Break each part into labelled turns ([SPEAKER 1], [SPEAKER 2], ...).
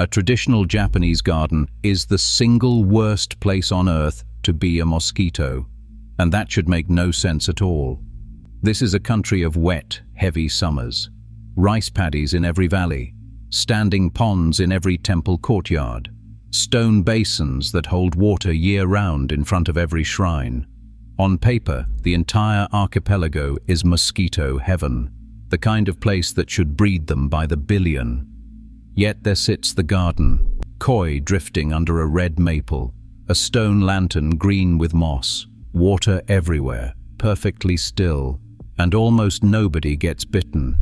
[SPEAKER 1] A traditional Japanese garden is the single worst place on earth to be a mosquito, and that should make no sense at all. This is a country of wet, heavy summers, rice paddies in every valley, standing ponds in every temple courtyard, stone basins that hold water year-round in front of every shrine. On paper, the entire archipelago is mosquito heaven, the kind of place that should breed them by the billion. Yet there sits the garden, koi drifting under a red maple, a stone lantern green with moss, water everywhere, perfectly still, and almost nobody gets bitten.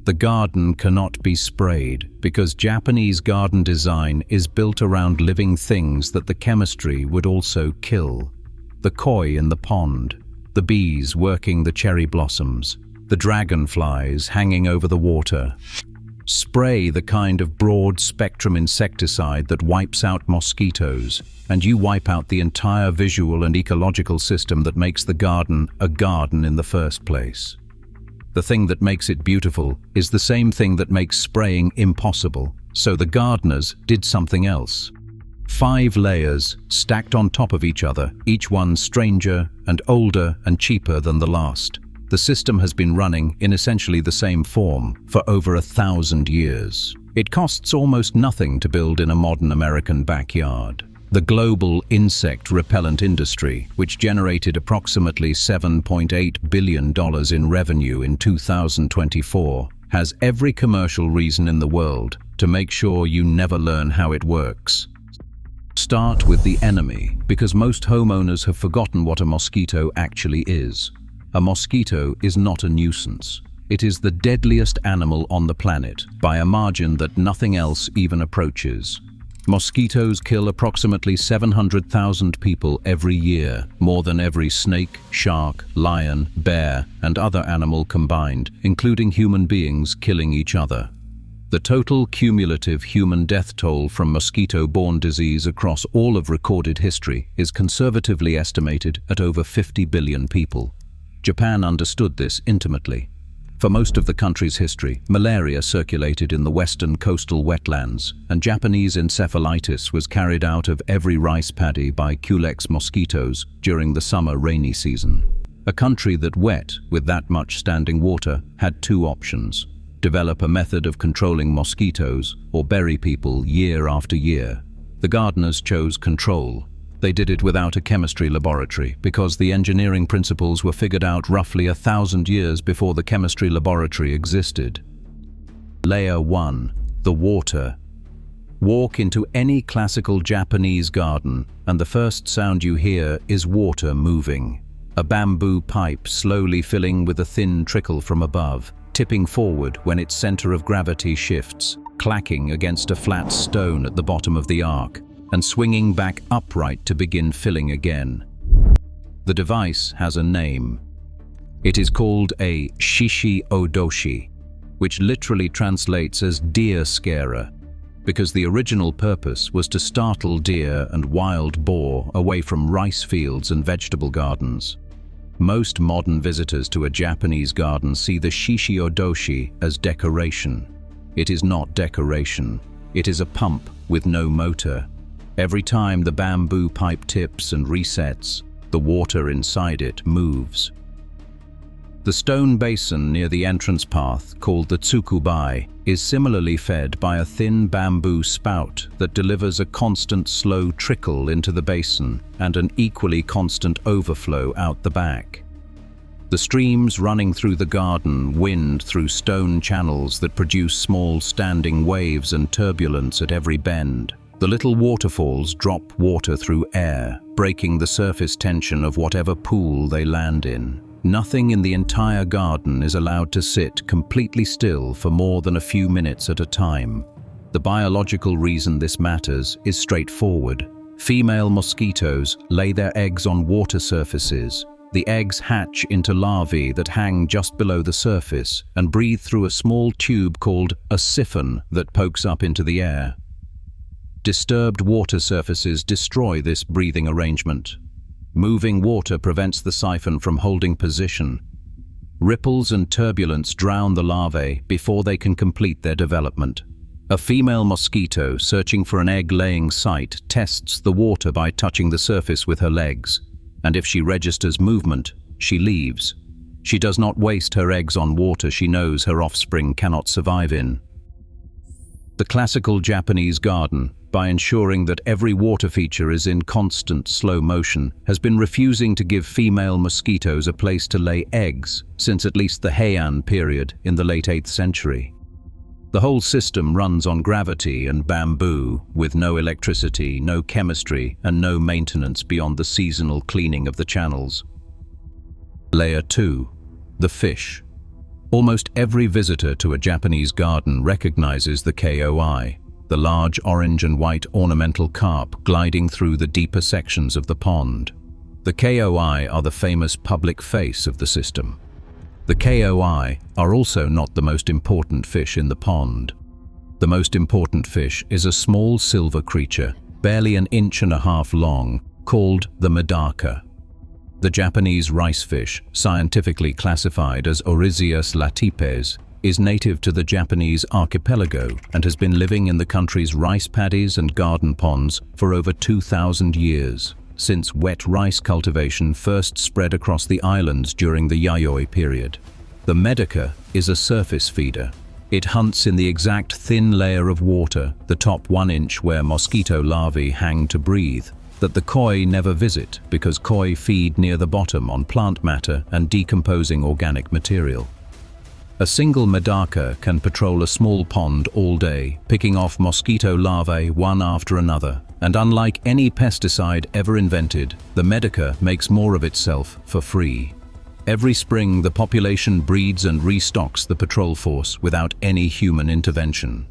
[SPEAKER 1] The garden cannot be sprayed because Japanese garden design is built around living things that the chemistry would also kill. The koi in the pond, the bees working the cherry blossoms, the dragonflies hanging over the water. Spray the kind of broad-spectrum insecticide that wipes out mosquitoes, and you wipe out the entire visual and ecological system that makes the garden a garden in the first place. The thing that makes it beautiful is the same thing that makes spraying impossible, so the gardeners did something else. 5 layers stacked on top of each other, each one stranger and older and cheaper than the last. The system has been running in essentially the same form for over 1,000 years. It costs almost nothing to build in a modern American backyard. The global insect repellent industry, which generated approximately $7.8 billion in revenue in 2024, has every commercial reason in the world to make sure you never learn how it works. Start with the enemy, because most homeowners have forgotten what a mosquito actually is. A mosquito is not a nuisance. It is the deadliest animal on the planet, by a margin that nothing else even approaches. Mosquitoes kill approximately 700,000 people every year, more than every snake, shark, lion, bear, and other animal combined, including human beings killing each other. The total cumulative human death toll from mosquito-borne disease across all of recorded history is conservatively estimated at over 50 billion people. Japan understood this intimately. For most of the country's history, malaria circulated in the western coastal wetlands, and Japanese encephalitis was carried out of every rice paddy by Culex mosquitoes during the summer rainy season. A country that wet with that much standing water had 2 options: develop a method of controlling mosquitoes or bury people year after year. The gardeners chose control. They did it without a chemistry laboratory because the engineering principles were figured out roughly 1,000 years before the chemistry laboratory existed. Layer 1. The water. Walk into any classical Japanese garden, and the first sound you hear is water moving. A bamboo pipe slowly filling with a thin trickle from above, tipping forward when its center of gravity shifts, clacking against a flat stone at the bottom of the ark, and swinging back upright to begin filling again. The device has a name. It is called a shishi-odoshi, which literally translates as deer scarer, because the original purpose was to startle deer and wild boar away from rice fields and vegetable gardens. Most modern visitors to a Japanese garden see the shishi-odoshi as decoration. It is not decoration. It is a pump with no motor. Every time the bamboo pipe tips and resets, the water inside it moves. The stone basin near the entrance path, called the tsukubai, is similarly fed by a thin bamboo spout that delivers a constant slow trickle into the basin and an equally constant overflow out the back. The streams running through the garden wind through stone channels that produce small standing waves and turbulence at every bend. The little waterfalls drop water through air, breaking the surface tension of whatever pool they land in. Nothing in the entire garden is allowed to sit completely still for more than a few minutes at a time. The biological reason this matters is straightforward. Female mosquitoes lay their eggs on water surfaces. The eggs hatch into larvae that hang just below the surface and breathe through a small tube called a siphon that pokes up into the air. Disturbed water surfaces destroy this breathing arrangement. Moving water prevents the siphon from holding position. Ripples and turbulence drown the larvae before they can complete their development. A female mosquito searching for an egg-laying site tests the water by touching the surface with her legs, and if she registers movement, she leaves. She does not waste her eggs on water she knows her offspring cannot survive in. The classical Japanese garden, by ensuring that every water feature is in constant slow motion, has been refusing to give female mosquitoes a place to lay eggs since at least the Heian period in the late 8th century. The whole system runs on gravity and bamboo, with no electricity, no chemistry, and no maintenance beyond the seasonal cleaning of the channels. Layer 2. The fish. Almost every visitor to a Japanese garden recognizes the koi, the large orange and white ornamental carp gliding through the deeper sections of the pond. The koi are the famous public face of the system. The koi are also not the most important fish in the pond. The most important fish is a small silver creature, barely 1.5 inches long, called the medaka. The Japanese rice fish, scientifically classified as Oryzius latipes, is native to the Japanese archipelago and has been living in the country's rice paddies and garden ponds for over 2,000 years, since wet rice cultivation first spread across the islands during the Yayoi period. The medaka is a surface feeder. It hunts in the exact thin layer of water, the top 1 inch where mosquito larvae hang to breathe, that the koi never visit because koi feed near the bottom on plant matter and decomposing organic material. A single medaka can patrol a small pond all day, picking off mosquito larvae one after another, and unlike any pesticide ever invented, the medaka makes more of itself for free. Every spring, the population breeds and restocks the patrol force without any human intervention.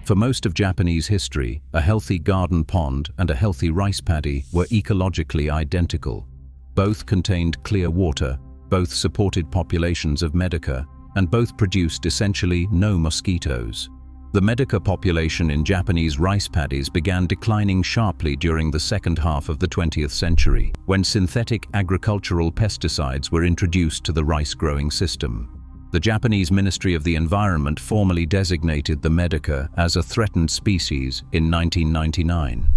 [SPEAKER 1] For most of Japanese history, a healthy garden pond and a healthy rice paddy were ecologically identical. Both contained clear water, both supported populations of medaka, and both produced essentially no mosquitoes. The medaka population in Japanese rice paddies began declining sharply during the second half of the 20th century, when synthetic agricultural pesticides were introduced to the rice-growing system. The Japanese Ministry of the Environment formally designated the medaka as a threatened species in 1999.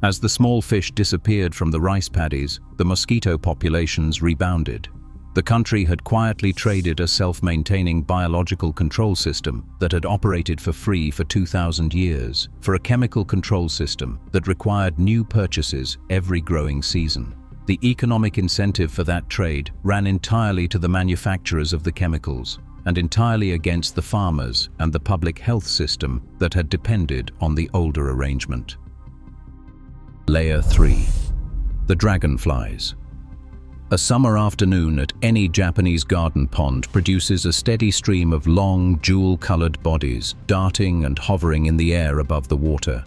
[SPEAKER 1] As the small fish disappeared from the rice paddies, the mosquito populations rebounded. The country had quietly traded a self-maintaining biological control system that had operated for free for 2,000 years for a chemical control system that required new purchases every growing season. The economic incentive for that trade ran entirely to the manufacturers of the chemicals and entirely against the farmers and the public health system that had depended on the older arrangement. Layer 3. The dragonflies. A summer afternoon at any Japanese garden pond produces a steady stream of long, jewel-colored bodies darting and hovering in the air above the water.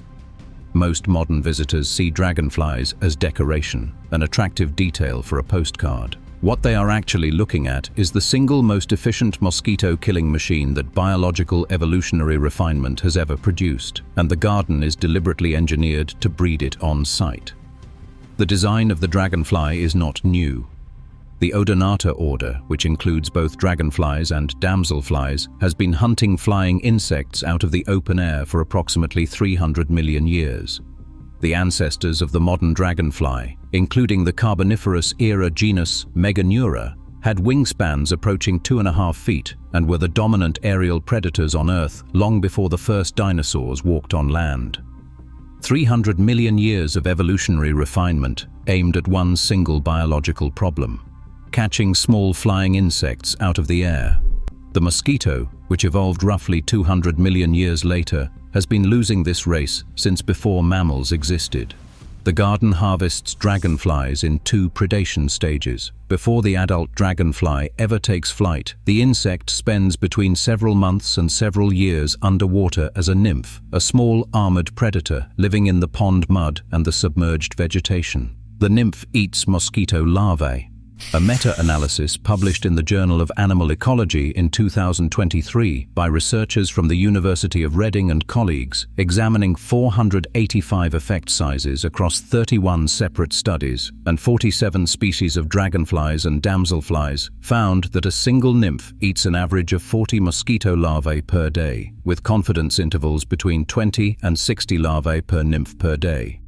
[SPEAKER 1] Most modern visitors see dragonflies as decoration, an attractive detail for a postcard. What they are actually looking at is the single most efficient mosquito-killing machine that biological evolutionary refinement has ever produced, and the garden is deliberately engineered to breed it on site. The design of the dragonfly is not new. The Odonata order, which includes both dragonflies and damselflies, has been hunting flying insects out of the open air for approximately 300 million years. The ancestors of the modern dragonfly, including the Carboniferous-era genus Meganeura, had wingspans approaching 2.5 feet and were the dominant aerial predators on Earth long before the first dinosaurs walked on land. 300 million years of evolutionary refinement aimed at one single biological problem: catching small flying insects out of the air. The mosquito, which evolved roughly 200 million years later, has been losing this race since before mammals existed. The garden harvests dragonflies in 2 predation stages. Before the adult dragonfly ever takes flight, the insect spends between several months and several years underwater as a nymph, a small armored predator living in the pond mud and the submerged vegetation. The nymph eats mosquito larvae. A meta-analysis published in the Journal of Animal Ecology in 2023 by researchers from the University of Reading and colleagues, examining 485 effect sizes across 31 separate studies and 47 species of dragonflies and damselflies, found that a single nymph eats an average of 40 mosquito larvae per day, with confidence intervals between 20 and 60 larvae per nymph per day.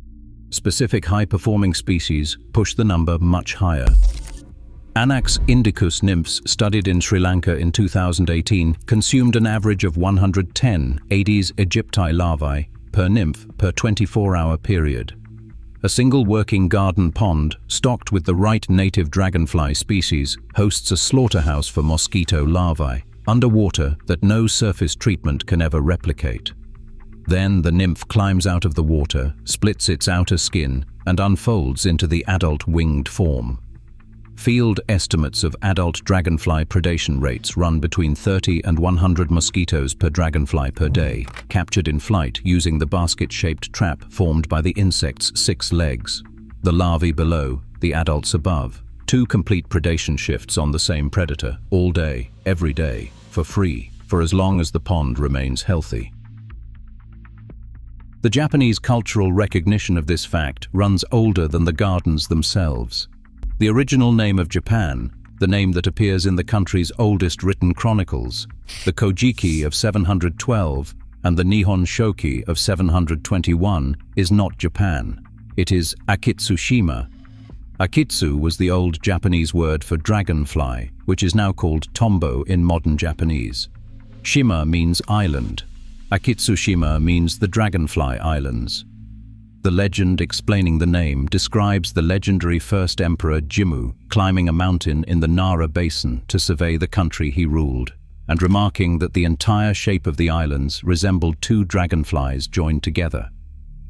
[SPEAKER 1] Specific high-performing species push the number much higher. Anax indicus nymphs studied in Sri Lanka in 2018 consumed an average of 110 Aedes aegypti larvae per nymph per 24-hour period. A single working garden pond, stocked with the right native dragonfly species, hosts a slaughterhouse for mosquito larvae, underwater that no surface treatment can ever replicate. Then the nymph climbs out of the water, splits its outer skin, and unfolds into the adult winged form. Field estimates of adult dragonfly predation rates run between 30 and 100 mosquitoes per dragonfly per day, captured in flight using the basket-shaped trap formed by the insect's 6 legs. The larvae below, the adults above. 2 complete predation shifts on the same predator, all day, every day, for free, for as long as the pond remains healthy. The Japanese cultural recognition of this fact runs older than the gardens themselves. The original name of Japan, the name that appears in the country's oldest written chronicles, the Kojiki of 712 and the Nihon Shoki of 721, is not Japan. It is Akitsushima. Akitsu was the old Japanese word for dragonfly, which is now called tombo in modern Japanese. Shima means island. Akitsushima means the Dragonfly Islands. The legend explaining the name describes the legendary first emperor Jimmu climbing a mountain in the Nara Basin to survey the country he ruled, and remarking that the entire shape of the islands resembled 2 dragonflies joined together.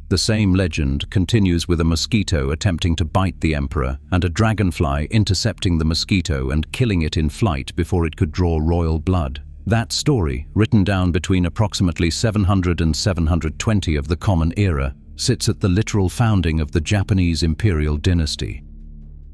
[SPEAKER 1] The same legend continues with a mosquito attempting to bite the emperor and a dragonfly intercepting the mosquito and killing it in flight before it could draw royal blood. That story, written down between approximately 700 and 720 of the Common Era, sits at the literal founding of the Japanese imperial dynasty.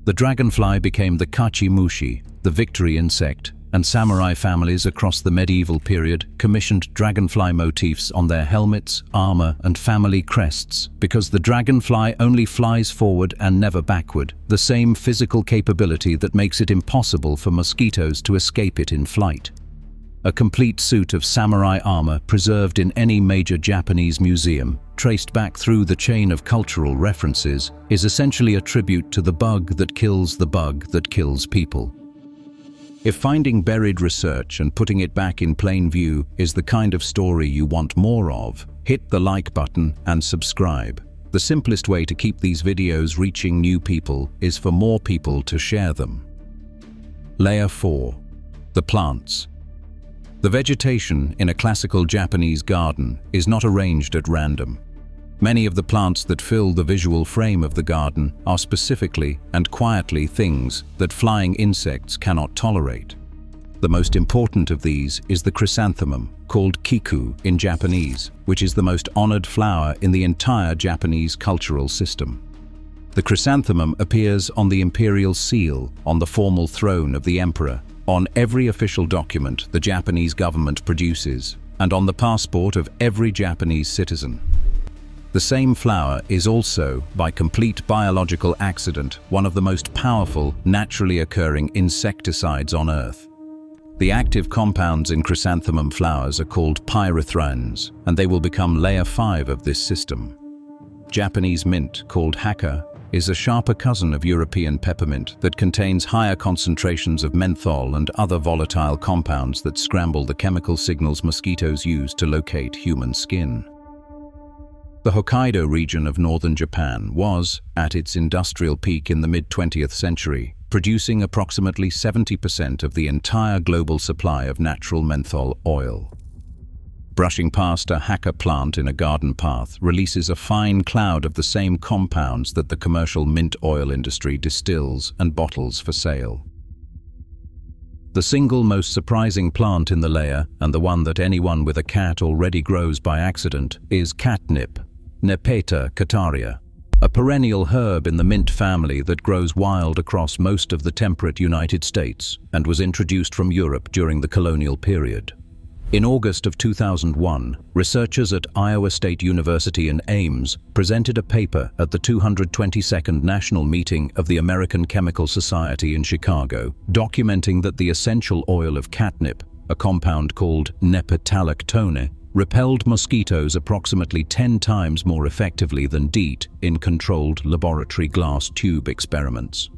[SPEAKER 1] The dragonfly became the kachimushi, the victory insect, and samurai families across the medieval period commissioned dragonfly motifs on their helmets, armor, and family crests because the dragonfly only flies forward and never backward, the same physical capability that makes it impossible for mosquitoes to escape it in flight. A complete suit of samurai armor preserved in any major Japanese museum, traced back through the chain of cultural references, is essentially a tribute to the bug that kills the bug that kills people. If finding buried research and putting it back in plain view is the kind of story you want more of, hit the like button and subscribe. The simplest way to keep these videos reaching new people is for more people to share them. Layer 4. The plants. The vegetation in a classical Japanese garden is not arranged at random. Many of the plants that fill the visual frame of the garden are specifically and quietly things that flying insects cannot tolerate. The most important of these is the chrysanthemum, called kiku in Japanese, which is the most honored flower in the entire Japanese cultural system. The chrysanthemum appears on the imperial seal, on the formal throne of the emperor, on every official document the Japanese government produces, and on the passport of every Japanese citizen. The same flower is also, by complete biological accident, one of the most powerful, naturally occurring insecticides on Earth. The active compounds in chrysanthemum flowers are called pyrethrins, and they will become layer 5 of this system. Japanese mint, called haka, is a sharper cousin of European peppermint that contains higher concentrations of menthol and other volatile compounds that scramble the chemical signals mosquitoes use to locate human skin. The Hokkaido region of northern Japan was, at its industrial peak in the mid-20th century, producing approximately 70% of the entire global supply of natural menthol oil. Brushing past a haka plant in a garden path releases a fine cloud of the same compounds that the commercial mint oil industry distills and bottles for sale. The single most surprising plant in the layer, and the one that anyone with a cat already grows by accident, is catnip, Nepeta cataria, a perennial herb in the mint family that grows wild across most of the temperate United States and was introduced from Europe during the colonial period. In August of 2001, researchers at Iowa State University in Ames presented a paper at the 222nd National Meeting of the American Chemical Society in Chicago, documenting that the essential oil of catnip, a compound called nepetalactone, repelled mosquitoes approximately 10 times more effectively than DEET in controlled laboratory glass tube experiments.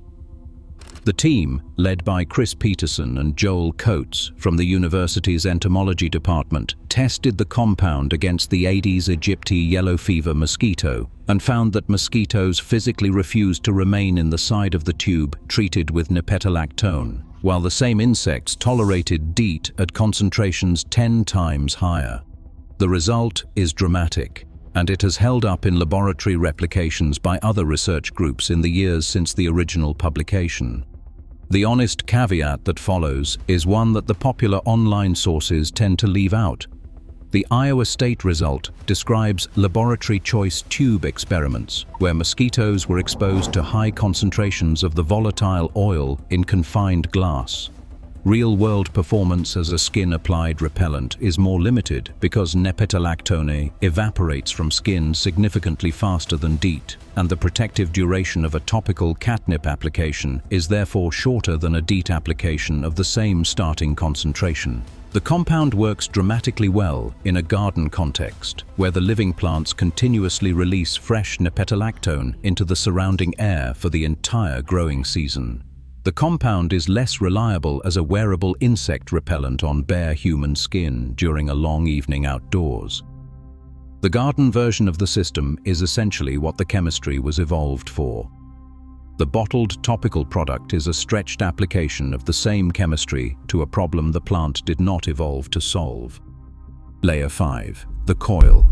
[SPEAKER 1] The team, led by Chris Peterson and Joel Coates from the university's entomology department, tested the compound against the Aedes aegypti yellow fever mosquito and found that mosquitoes physically refused to remain in the side of the tube treated with nepetalactone, while the same insects tolerated DEET at concentrations 10 times higher. The result is dramatic, and it has held up in laboratory replications by other research groups in the years since the original publication. The honest caveat that follows is one that the popular online sources tend to leave out. The Iowa State result describes laboratory choice tube experiments where mosquitoes were exposed to high concentrations of the volatile oil in confined glass. Real-world performance as a skin-applied repellent is more limited because nepetalactone evaporates from skin significantly faster than DEET, and the protective duration of a topical catnip application is therefore shorter than a DEET application of the same starting concentration. The compound works dramatically well in a garden context, where the living plants continuously release fresh nepetalactone into the surrounding air for the entire growing season. The compound is less reliable as a wearable insect repellent on bare human skin during a long evening outdoors. The garden version of the system is essentially what the chemistry was evolved for. The bottled topical product is a stretched application of the same chemistry to a problem the plant did not evolve to solve. Layer 5. The coil.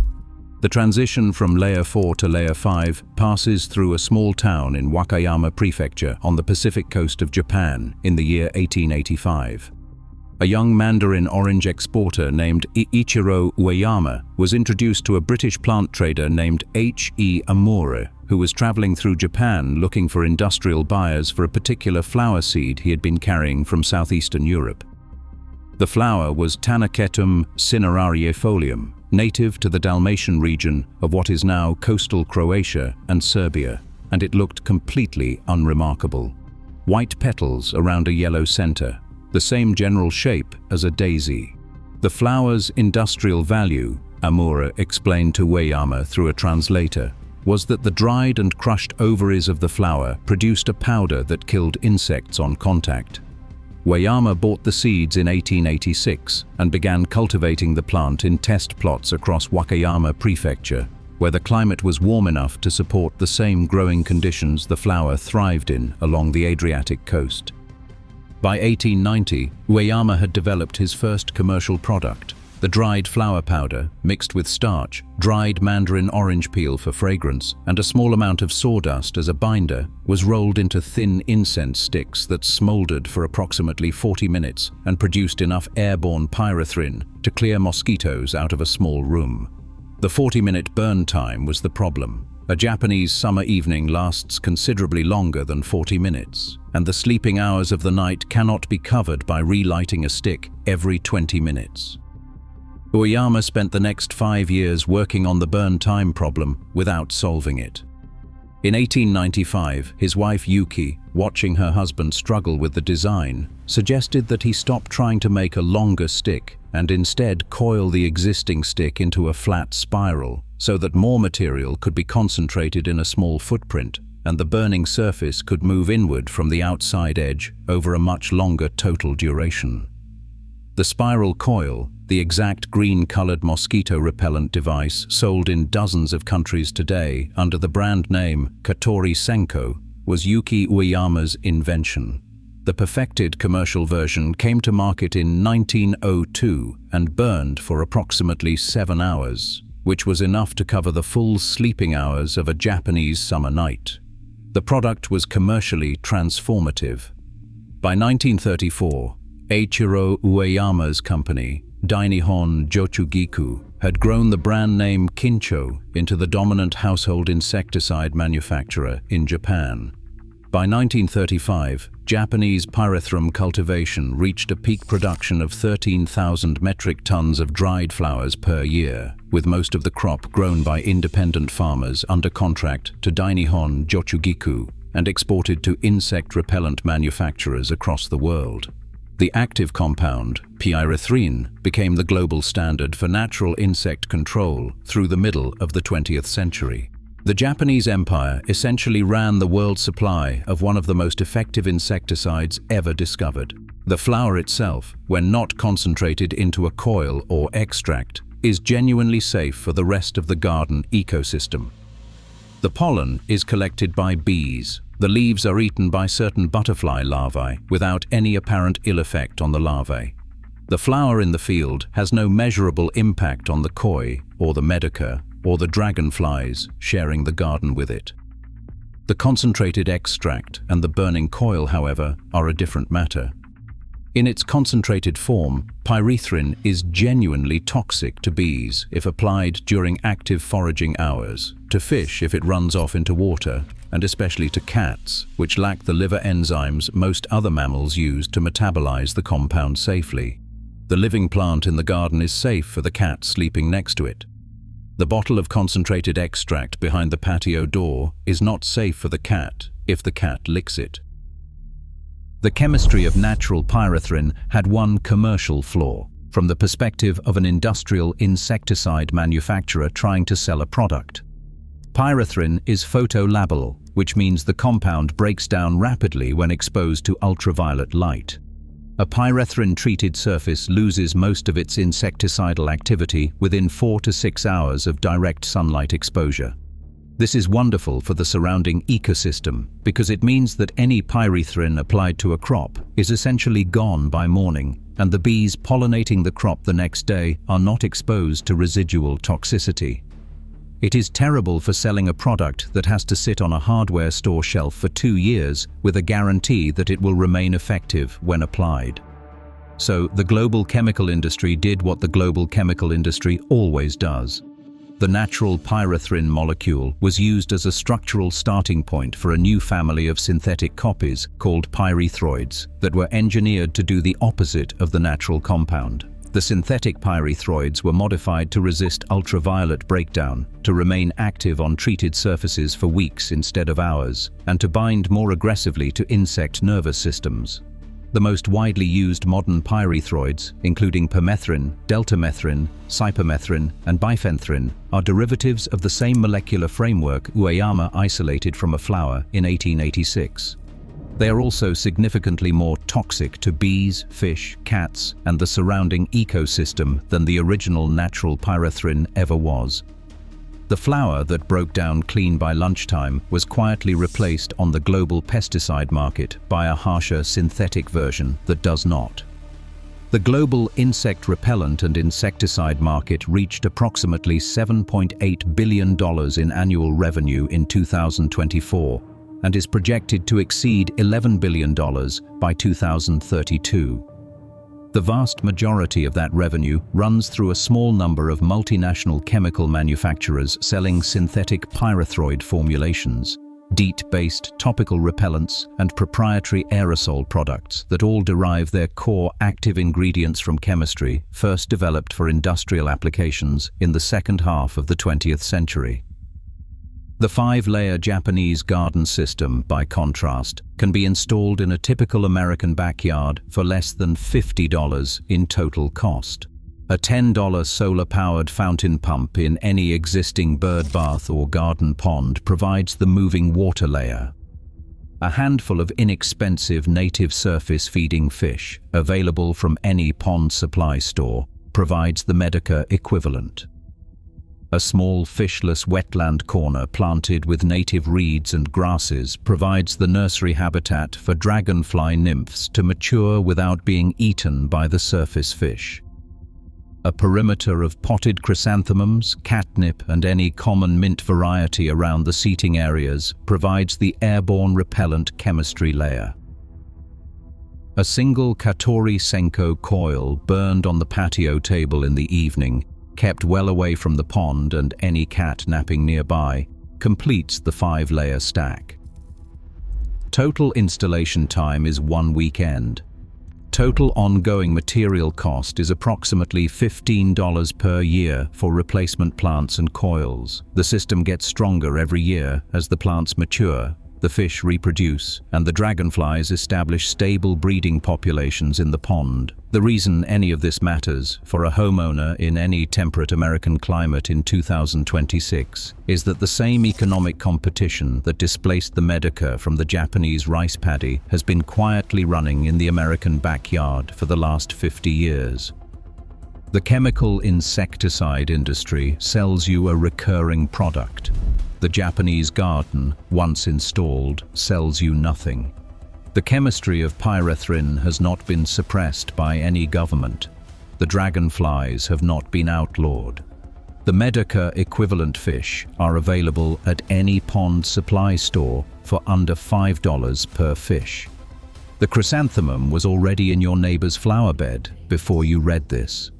[SPEAKER 1] The transition from Layer 4 to Layer 5 passes through a small town in Wakayama Prefecture on the Pacific coast of Japan in the year 1885. A young mandarin orange exporter named Ichiro Ueyama was introduced to a British plant trader named H.E. Amore, who was traveling through Japan looking for industrial buyers for a particular flower seed he had been carrying from southeastern Europe. The flower was Tanacetum cinerariifolium, native to the Dalmatian region of what is now coastal Croatia and Serbia, and it looked completely unremarkable. White petals around a yellow center, the same general shape as a daisy. The flower's industrial value, Amore explained to Ueyama through a translator, was that the dried and crushed ovaries of the flower produced a powder that killed insects on contact. Ueyama bought the seeds in 1886 and began cultivating the plant in test plots across Wakayama Prefecture, where the climate was warm enough to support the same growing conditions the flower thrived in along the Adriatic coast. By 1890, Ueyama had developed his first commercial product. The dried flower powder, mixed with starch, dried mandarin orange peel for fragrance, and a small amount of sawdust as a binder, was rolled into thin incense sticks that smoldered for approximately 40 minutes and produced enough airborne pyrethrin to clear mosquitoes out of a small room. The 40-minute burn time was the problem. A Japanese summer evening lasts considerably longer than 40 minutes, and the sleeping hours of the night cannot be covered by relighting a stick every 20 minutes. Ueyama spent the next 5 years working on the burn time problem without solving it. In 1895, his wife Yuki, watching her husband struggle with the design, suggested that he stop trying to make a longer stick and instead coil the existing stick into a flat spiral so that more material could be concentrated in a small footprint and the burning surface could move inward from the outside edge over a much longer total duration. The spiral coil, the exact green-colored mosquito repellent device sold in dozens of countries today under the brand name Katori Senko, was Yuki Ueyama's invention. The perfected commercial version came to market in 1902 and burned for approximately 7 hours, which was enough to cover the full sleeping hours of a Japanese summer night. The product was commercially transformative. By 1934, Eiichiro Ueyama's company, Dainihon Jochugiku, had grown the brand name Kincho into the dominant household insecticide manufacturer in Japan. By 1935, Japanese pyrethrum cultivation reached a peak production of 13,000 metric tons of dried flowers per year, with most of the crop grown by independent farmers under contract to Dainihon Jochugiku and exported to insect repellent manufacturers across the world. The active compound, pyrethrin, became the global standard for natural insect control through the middle of the 20th century. The Japanese Empire essentially ran the world's supply of one of the most effective insecticides ever discovered. The flower itself, when not concentrated into a coil or extract, is genuinely safe for the rest of the garden ecosystem. The pollen is collected by bees. The leaves are eaten by certain butterfly larvae without any apparent ill effect on the larvae. The flower in the field has no measurable impact on the koi or the medaka or the dragonflies sharing the garden with it. The concentrated extract and the burning coil, however, are a different matter. In its concentrated form, pyrethrin is genuinely toxic to bees if applied during active foraging hours, to fish if it runs off into water, and especially to cats, which lack the liver enzymes most other mammals use to metabolize the compound safely. The living plant in the garden is safe for the cat sleeping next to it. The bottle of concentrated extract behind the patio door is not safe for the cat if the cat licks it. The chemistry of natural pyrethrin had one commercial flaw, from the perspective of an industrial insecticide manufacturer trying to sell a product. Pyrethrin is photolabile, which means the compound breaks down rapidly when exposed to ultraviolet light. A pyrethrin-treated surface loses most of its insecticidal activity within 4 to 6 hours of direct sunlight exposure. This is wonderful for the surrounding ecosystem because it means that any pyrethrin applied to a crop is essentially gone by morning, and the bees pollinating the crop the next day are not exposed to residual toxicity. It is terrible for selling a product that has to sit on a hardware store shelf for 2 years with a guarantee that it will remain effective when applied. So the global chemical industry did what the global chemical industry always does. The natural pyrethrin molecule was used as a structural starting point for a new family of synthetic copies called pyrethroids that were engineered to do the opposite of the natural compound. The synthetic pyrethroids were modified to resist ultraviolet breakdown, to remain active on treated surfaces for weeks instead of hours, and to bind more aggressively to insect nervous systems. The most widely used modern pyrethroids, including permethrin, deltamethrin, cypermethrin, and bifenthrin, are derivatives of the same molecular framework Ueyama isolated from a flower in 1886. They are also significantly more toxic to bees, fish, cats, and the surrounding ecosystem than the original natural pyrethrin ever was. The flower that broke down clean by lunchtime was quietly replaced on the global pesticide market by a harsher synthetic version that does not. The global insect repellent and insecticide market reached approximately $7.8 billion in annual revenue in 2024, and is projected to exceed $11 billion by 2032. The vast majority of that revenue runs through a small number of multinational chemical manufacturers selling synthetic pyrethroid formulations, DEET-based topical repellents, and proprietary aerosol products that all derive their core active ingredients from chemistry first developed for industrial applications in the second half of the 20th century. The 5-layer Japanese garden system, by contrast, can be installed in a typical American backyard for less than $50 in total cost. A $10 solar-powered fountain pump in any existing bird bath or garden pond provides the moving water layer. A handful of inexpensive native surface feeding fish, available from any pond supply store, provides the medaka equivalent. A small fishless wetland corner planted with native reeds and grasses provides the nursery habitat for dragonfly nymphs to mature without being eaten by the surface fish. A perimeter of potted chrysanthemums, catnip, and any common mint variety around the seating areas provides the airborne repellent chemistry layer. A single Katori Senko coil burned on the patio table in the evening, kept well away from the pond and any cat napping nearby, completes the 5-layer stack. Total installation time is 1 weekend. Total ongoing material cost is approximately $15 per year for replacement plants and coils. The system gets stronger every year as the plants mature, the fish reproduce, and the dragonflies establish stable breeding populations in the pond. The reason any of this matters for a homeowner in any temperate American climate in 2026 is that the same economic competition that displaced the medaka from the Japanese rice paddy has been quietly running in the American backyard for the last 50 years. The chemical insecticide industry sells you a recurring product. The Japanese garden, once installed, sells you nothing. The chemistry of pyrethrin has not been suppressed by any government. The dragonflies have not been outlawed. The medaka equivalent fish are available at any pond supply store for under $5 per fish. The chrysanthemum was already in your neighbor's flower bed before you read this.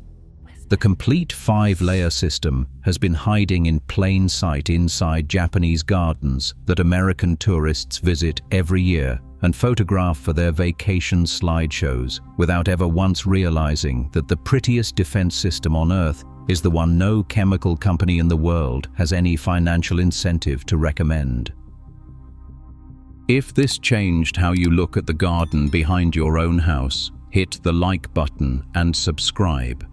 [SPEAKER 1] The complete 5-layer system has been hiding in plain sight inside Japanese gardens that American tourists visit every year and photograph for their vacation slideshows without ever once realizing that the prettiest defense system on Earth is the one no chemical company in the world has any financial incentive to recommend. If this changed how you look at the garden behind your own house, hit the like button and subscribe.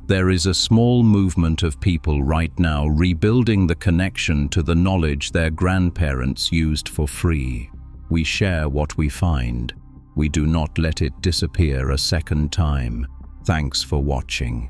[SPEAKER 1] There is a small movement of people right now rebuilding the connection to the knowledge their grandparents used for free. We share what we find. We do not let it disappear a second time. Thanks for watching.